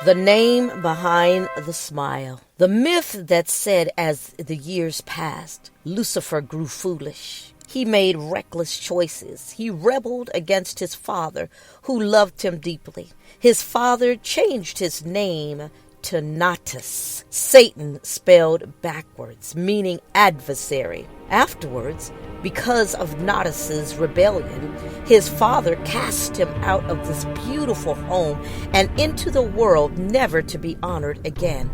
The name behind the smile. The myth that said as the years passed, Lucifer grew foolish. He made reckless choices. He rebelled against his father, who loved him deeply. His father changed his name to Natus, Satan spelled backwards, meaning adversary. Afterwards, because of Natus's rebellion, his father cast him out of this beautiful home and into the world, never to be honored again.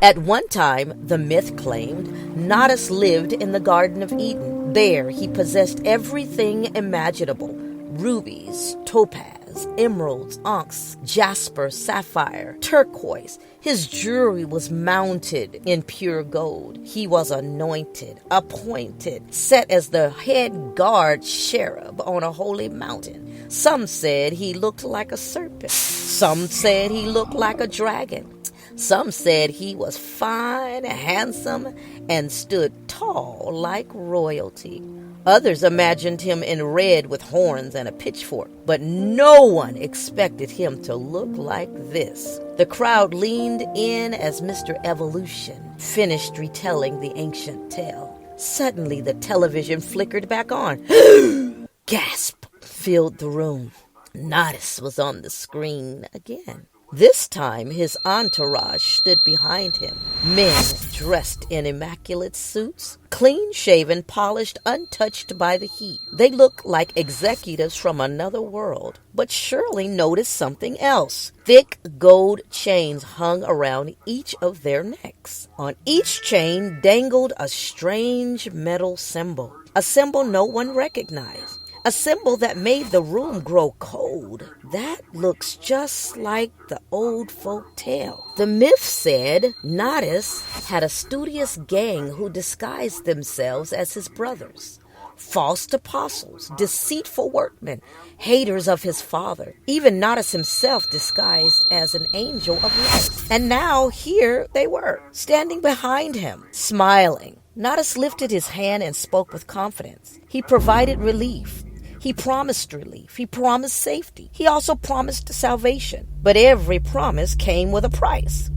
At one time, the myth claimed, Natus lived in the Garden of Eden. There, he possessed everything imaginable: rubies, topaz, emeralds, onyx, jasper, sapphire, turquoise. His jewelry was mounted in pure gold. He was anointed, appointed, set as the head guard cherub on a holy mountain. Some said he looked like a serpent. Some said he looked like a dragon. Some said he was fine, handsome, and stood tall like royalty. Others imagined him in red with horns and a pitchfork, but no one expected him to look like this. The crowd leaned in as Mr. Evolution finished retelling the ancient tale. Suddenly, the television flickered back on. Gasp filled the room. Natus was on the screen again. This time, his entourage stood behind him. Men dressed in immaculate suits, clean-shaven, polished, untouched by the heat. They looked like executives from another world. But Shirley noticed something else. Thick gold chains hung around each of their necks. On each chain dangled a strange metal symbol, a symbol no one recognized. A symbol that made the room grow cold. That looks just like the old folk tale. The myth said Natus had a studious gang who disguised themselves as his brothers. False apostles, deceitful workmen, haters of his father. Even Natus himself disguised as an angel of light. And now here they were, standing behind him, smiling. Natus lifted his hand and spoke with confidence. He provided relief. He promised relief. He promised safety. He also promised salvation. But every promise came with a price.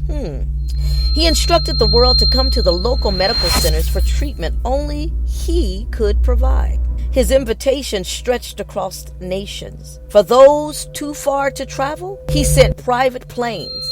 He instructed the world to come to the local medical centers for treatment only he could provide. His invitation stretched across nations. For those too far to travel, he sent private planes.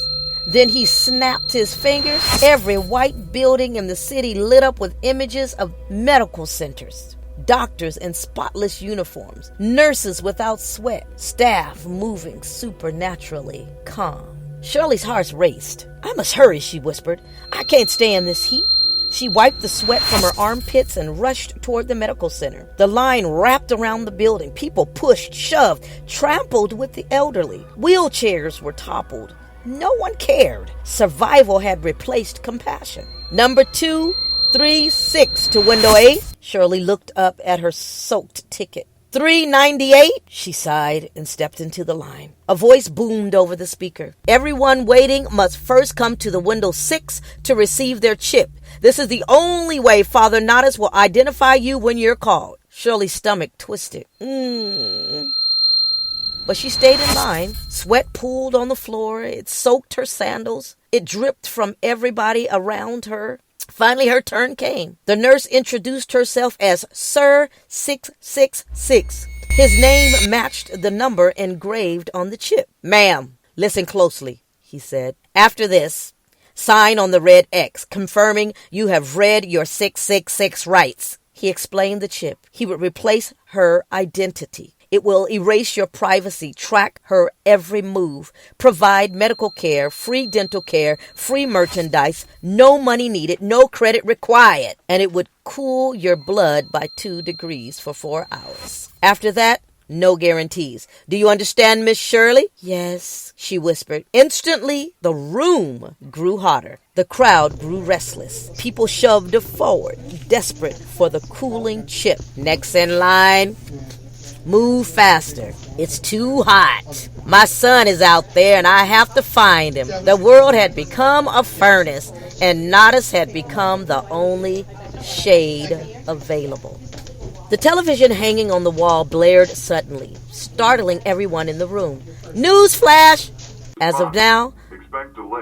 Then he snapped his fingers. Every white building in the city lit up with images of medical centers. Doctors in spotless uniforms, nurses without sweat, staff moving supernaturally calm. Shirley's heart raced. "I must hurry," she whispered. "I can't stay in this heat." She wiped the sweat from her armpits and rushed toward the medical center. The line wrapped around the building. People pushed, shoved, trampled with the elderly. Wheelchairs were toppled. No one cared. Survival had replaced compassion. Number 236 to window 8. Shirley looked up at her soaked ticket. 398, she sighed and stepped into the line. A voice boomed over the speaker. "Everyone waiting must first come to the window 6 to receive their chip. This is the only way Father Natus will identify you when you're called." Shirley's stomach twisted. But she stayed in line. Sweat pooled on the floor. It soaked her sandals. It dripped from everybody around her. Finally, her turn came. The nurse introduced herself as Sir 666. His name matched the number engraved on the chip. "Ma'am, listen closely," he said. "After this, sign on the red X, confirming you have read your 666 rights." He explained the chip. He would replace her identity. It will erase your privacy, track her every move, provide medical care, free dental care, free merchandise, no money needed, no credit required. And it would cool your blood by 2 degrees for 4 hours. After that, no guarantees. Do you understand, Miss Shirley? "Yes," she whispered. Instantly, the room grew hotter. The crowd grew restless. People shoved forward, desperate for the cooling chip. "Next in line. Move faster. It's too hot. My son is out there and I have to find him." The world had become a furnace and Natus had become the only shade available. The television hanging on the wall blared suddenly, startling everyone in the room. Newsflash! As of now,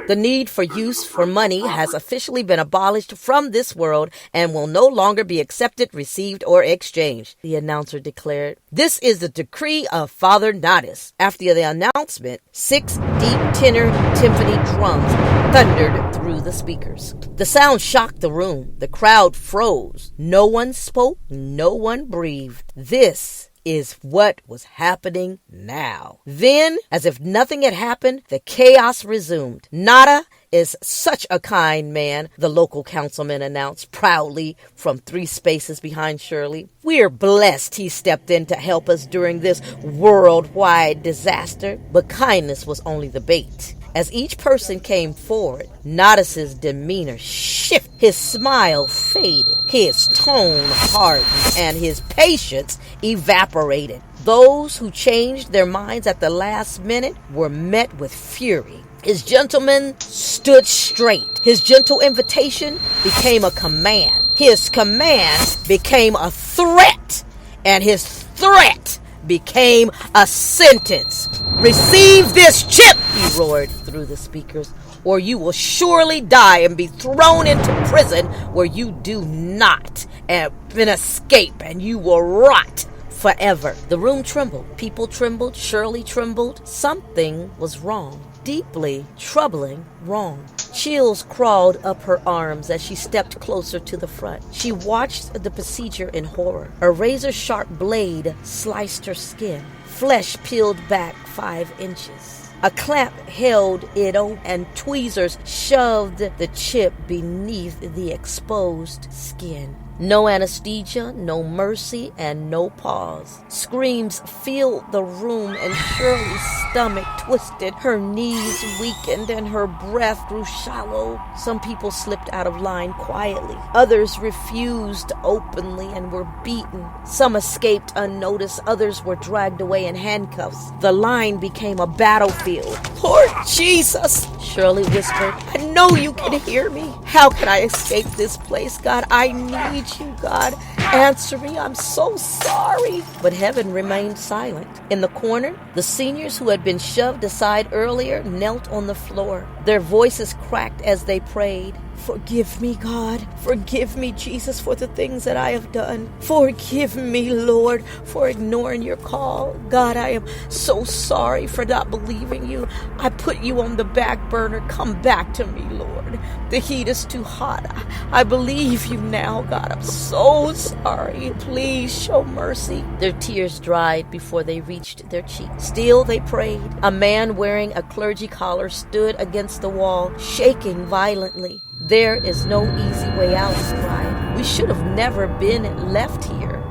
the need for use for money has officially been abolished from this world and will no longer be accepted, received, or exchanged, the announcer declared. This is the decree of Father Nodis. After the announcement, 6 deep tenor timpani drums thundered through the speakers. The sound shocked the room. The crowd froze. No one spoke. No one breathed. This is what was happening now. Then, as if nothing had happened, the chaos resumed. Nada is such a kind man, the local councilman announced proudly from 3 spaces behind Shirley. We're blessed he stepped in to help us during this worldwide disaster. But kindness was only the bait. As each person came forward, Nodis's demeanor shifted. His smile faded, his tone hardened, and his patience evaporated. Those who changed their minds at the last minute were met with fury. His gentleman stood straight. His gentle invitation became a command. His command became a threat. And his threat became a sentence. Receive this chip, he roared through the speakers, or you will surely die and be thrown into prison where you do not even escape, and you will rot forever. The room trembled. People trembled. Shirley trembled. Something was wrong. Deeply troubling wrong. Chills crawled up her arms as she stepped closer to the front. She watched the procedure in horror. A razor-sharp blade sliced her skin. Flesh peeled back 5 inches. A clamp held it open, and tweezers shoved the chip beneath the exposed skin. No anesthesia, no mercy, and no pause. Screams filled the room, and Shirley's stomach twisted. Her knees weakened, and her breath grew shallow. Some people slipped out of line quietly. Others refused openly and were beaten. Some escaped unnoticed. Others were dragged away in handcuffs. The line became a battlefield. Lord Jesus, Shirley whispered, I know you can hear me. How can I escape this place, God? I need you, God. Answer me. I'm so sorry. But heaven remained silent. In the corner, the seniors who had been shoved aside earlier knelt on the floor. Their voices cracked as they prayed. Forgive me, God. Forgive me, Jesus, for the things that I have done. Forgive me, Lord, for ignoring your call. God, I am so sorry for not believing you. I put you on the back burner. Come back to me, Lord. The heat is too hot. I believe you now, God. I'm so sorry. Please show mercy. Their tears dried before they reached their cheeks. Still, they prayed. A man wearing a clergy collar stood against the wall, shaking violently. There is no easy way out, he cried. We should have never been left here.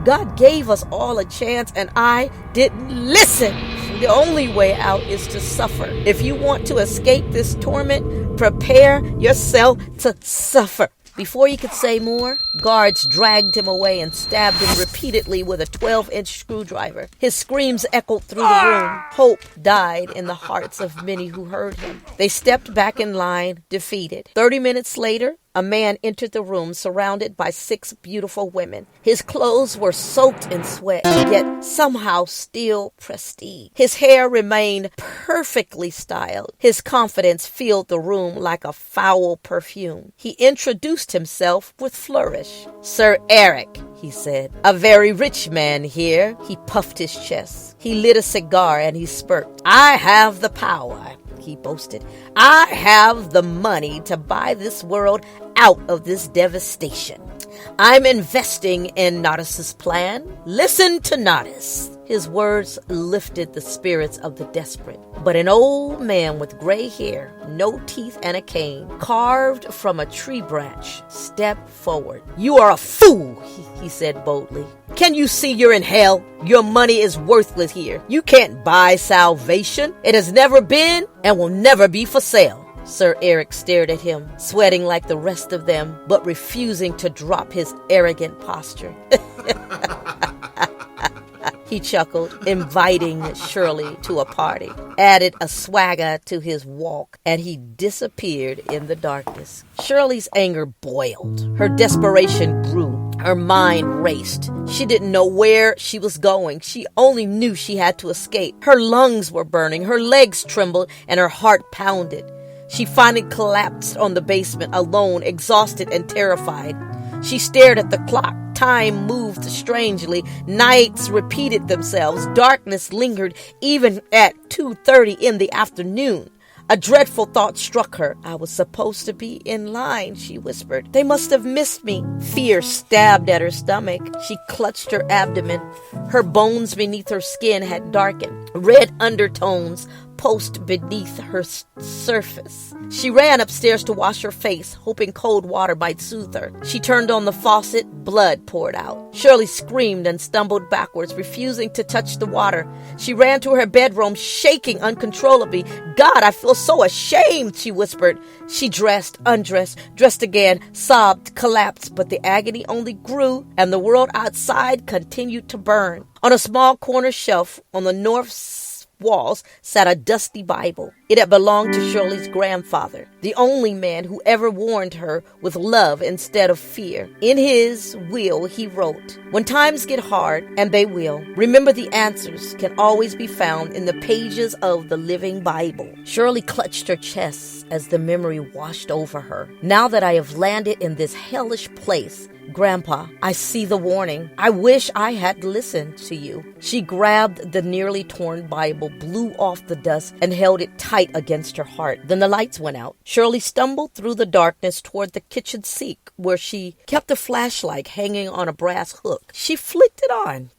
God gave us all a chance, and I didn't listen. The only way out is to suffer. If you want to escape this torment, prepare yourself to suffer. Before he could say more, guards dragged him away and stabbed him repeatedly with a 12-inch screwdriver. His screams echoed through the room. Hope died in the hearts of many who heard him. They stepped back in line, defeated. 30 minutes later, a man entered the room surrounded by 6 beautiful women. His clothes were soaked in sweat, yet somehow still prestige. His hair remained perfectly styled. His confidence filled the room like a foul perfume. He introduced himself with flourish. Sir Eric, he said, a very rich man here. He puffed his chest. He lit a cigar and he smirked. I have the power, he boasted. I have the money to buy this world out of this devastation. I'm investing in Nodis's plan. Listen to Nodis. His words lifted the spirits of the desperate. But an old man with gray hair, no teeth, and a cane, carved from a tree branch, stepped forward. You are a fool, he said boldly. Can you see you're in hell? Your money is worthless here. You can't buy salvation. It has never been and will never be for sale. Sir Eric stared at him, sweating like the rest of them, but refusing to drop his arrogant posture. He chuckled, inviting Shirley to a party, added a swagger to his walk, and he disappeared in the darkness. Shirley's anger boiled. Her desperation grew. Her mind raced. She didn't know where she was going. She only knew she had to escape. Her lungs were burning, her legs trembled, and her heart pounded. She finally collapsed on the basement, alone, exhausted and terrified. She stared at the clock. Time moved strangely. Nights repeated themselves. Darkness lingered even at 2:30 in the afternoon. A dreadful thought struck her. I was supposed to be in line, she whispered. They must have missed me. Fear stabbed at her stomach. She clutched her abdomen. Her bones beneath her skin had darkened. Red undertones pulsed beneath her surface. She ran upstairs to wash her face, hoping cold water might soothe her. She turned on the faucet. Blood poured out. Shirley screamed and stumbled backwards, refusing to touch the water. She ran to her bedroom, shaking uncontrollably. God, I feel so ashamed, she whispered. She dressed, undressed, dressed again, sobbed, collapsed, but the agony only grew, and the world outside continued to burn. On a small corner shelf on the north walls sat a dusty Bible. It had belonged to Shirley's grandfather, the only man who ever warned her with love instead of fear. In his will, he wrote, "When times get hard, and they will, remember the answers can always be found in the pages of the living Bible." Shirley clutched her chest as the memory washed over her. Now that I have landed in this hellish place, Grandpa, I see the warning. I wish I had listened to you. She grabbed the nearly torn Bible, blew off the dust, and held it tight against her heart. Then the lights went out. Shirley stumbled through the darkness toward the kitchen sink, where she kept a flashlight hanging on a brass hook. She flicked it on.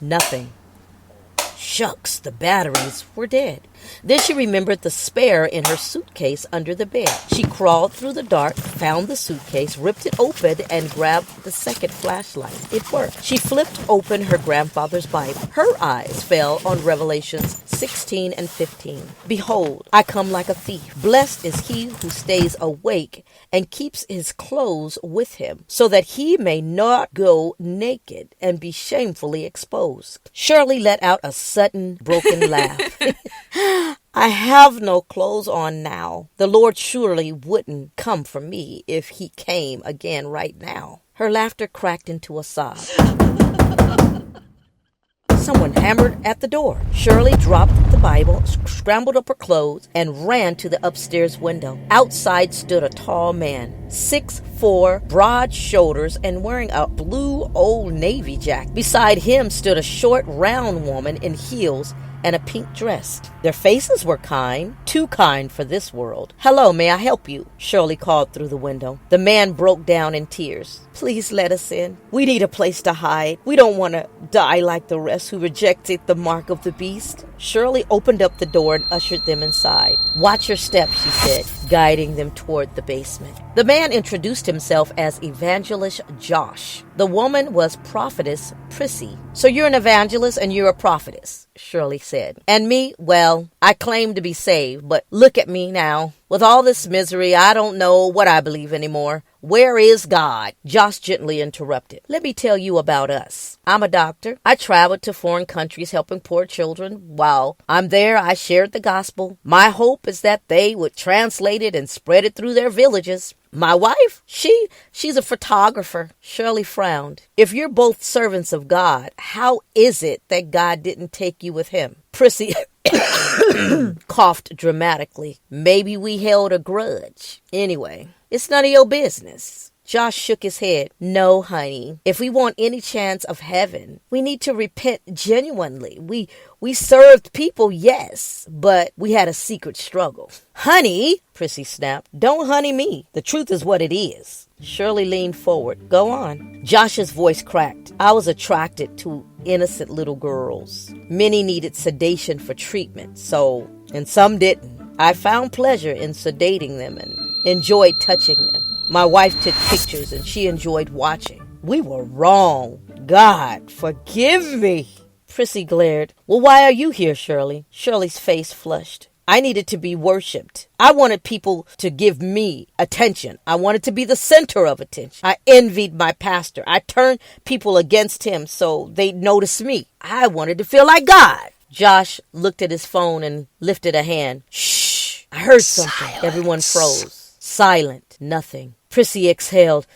Nothing. Shucks, the batteries were dead. Then she remembered the spare in her suitcase under the bed. She crawled through the dark, found the suitcase, ripped it open, and grabbed the second flashlight. It worked. She flipped open her grandfather's Bible. Her eyes fell on Revelations 16 and 15. Behold, I come like a thief. Blessed is he who stays awake and keeps his clothes with him, so that he may not go naked and be shamefully exposed. Shirley let out a sudden broken laugh. I have no clothes on now. The Lord surely wouldn't come for me if he came again right now. Her laughter cracked into a sob. Someone hammered at the door. Shirley dropped the Bible, scrambled up her clothes, and ran to the upstairs window. Outside stood a tall man, 6'4", broad shoulders, and wearing a blue Old Navy jacket. Beside him stood a short, round woman in heels and a pink dress. Their faces were kind, too kind for this world. "Hello, may I help you?" Shirley called through the window. The man broke down in tears. "Please let us in. We need a place to hide. We don't want to die like the rest who rejected the mark of the beast." Shirley opened up the door and ushered them inside. "Watch your step," she said, guiding them toward the basement. The man introduced himself as Evangelist Josh. The woman was Prophetess Prissy. "So you're an evangelist and you're a prophetess," Shirley said. "And me, well, I claim to be saved, but look at me now. With all this misery, I don't know what I believe anymore. Where is God?" Josh gently interrupted. "Let me tell you about us. I'm a doctor. I traveled to foreign countries helping poor children. While I'm there, I shared the gospel. My hope is that they would translate it and spread it through their villages. My wife, she's a photographer." Shirley frowned. "If you're both servants of God, how is it that God didn't take you with him?" Prissy coughed dramatically. "Maybe we held a grudge. Anyway, it's none of your business." Josh shook his head. "No, honey. If we want any chance of heaven, we need to repent genuinely. We served people, yes, but we had a secret struggle." "Honey," Prissy snapped, "don't honey me. The truth is what it is." Shirley leaned forward. "Go on." Josh's voice cracked. "I was attracted to innocent little girls. Many needed sedation for treatment, and some didn't. I found pleasure in sedating them and enjoyed touching them. My wife took pictures and she enjoyed watching. We were wrong. God, forgive me." Prissy glared. "Well, why are you here, Shirley?" Shirley's face flushed. "I needed to be worshipped. I wanted people to give me attention. I wanted to be the center of attention. I envied my pastor. I turned people against him so they'd notice me. I wanted to feel like God." Josh looked at his phone and lifted a hand. "Shh, I heard something." Silence. Everyone froze. Silent. Nothing. Prissy exhaled.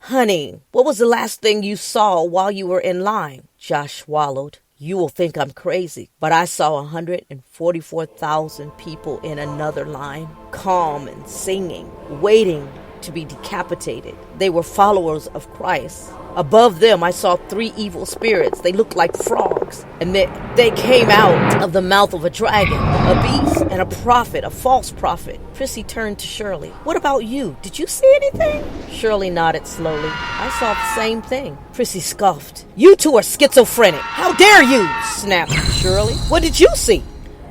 Honey, what was the last thing you saw while you were in line? Josh swallowed. You will think I'm crazy, but I saw 144,000 people in another line, calm and singing, waiting to be decapitated. They were followers of Christ. Above them, I saw 3 evil spirits. They looked like frogs, and they came out of the mouth of a dragon, a beast, and a prophet, a false prophet. Prissy turned to Shirley. What about you? Did you see anything? Shirley nodded slowly. I saw the same thing. Prissy scoffed. You two are schizophrenic. How dare you? Snapped Shirley. What did you see?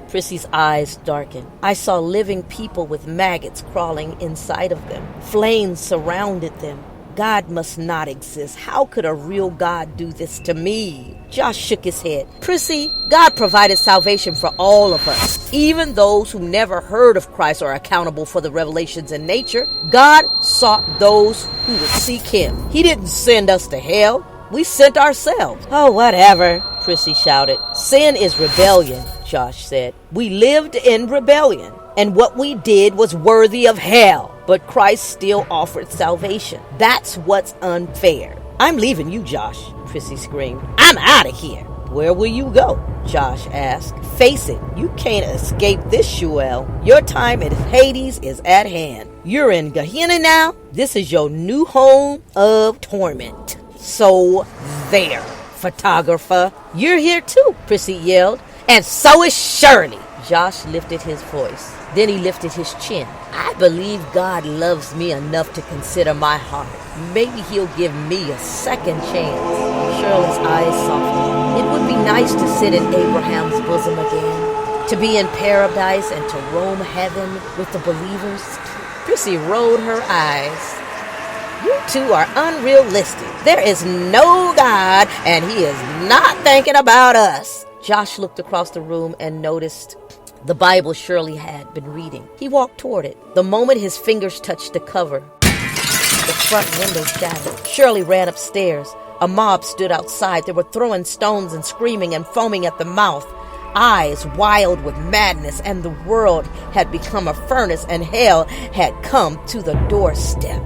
Prissy's eyes darkened. I saw living people with maggots crawling inside of them. Flames surrounded them. God must not exist. How could a real God do this to me? Josh shook his head. Prissy, God provided salvation for all of us. Even those who never heard of Christ are accountable for the revelations in nature. God sought those who would seek him. He didn't send us to hell. We sent ourselves. Oh, whatever, Prissy shouted. Sin is rebellion, Josh said. We lived in rebellion, and what we did was worthy of hell. But Christ still offered salvation. That's what's unfair. I'm leaving you, Josh, Prissy screamed. I'm out of here. Where will you go? Josh asked. Face it, you can't escape this, Shuel. Your time in Hades is at hand. You're in Gehenna now. This is your new home of torment. So there, photographer. You're here too, Prissy yelled. And so is Shirley. Josh lifted his voice. Then he lifted his chin. I believe God loves me enough to consider my heart. Maybe he'll give me a second chance. Shirley's eyes softened. It would be nice to sit in Abraham's bosom again, to be in paradise and to roam heaven with the believers. Prissy rolled her eyes. You two are unrealistic. There is no God, and he is not thinking about us. Josh looked across the room and noticed the Bible Shirley had been reading. He walked toward it. The moment his fingers touched the cover, the front window shattered. Shirley ran upstairs. A mob stood outside. They were throwing stones and screaming and foaming at the mouth, eyes wild with madness, and the world had become a furnace and hell had come to the doorstep.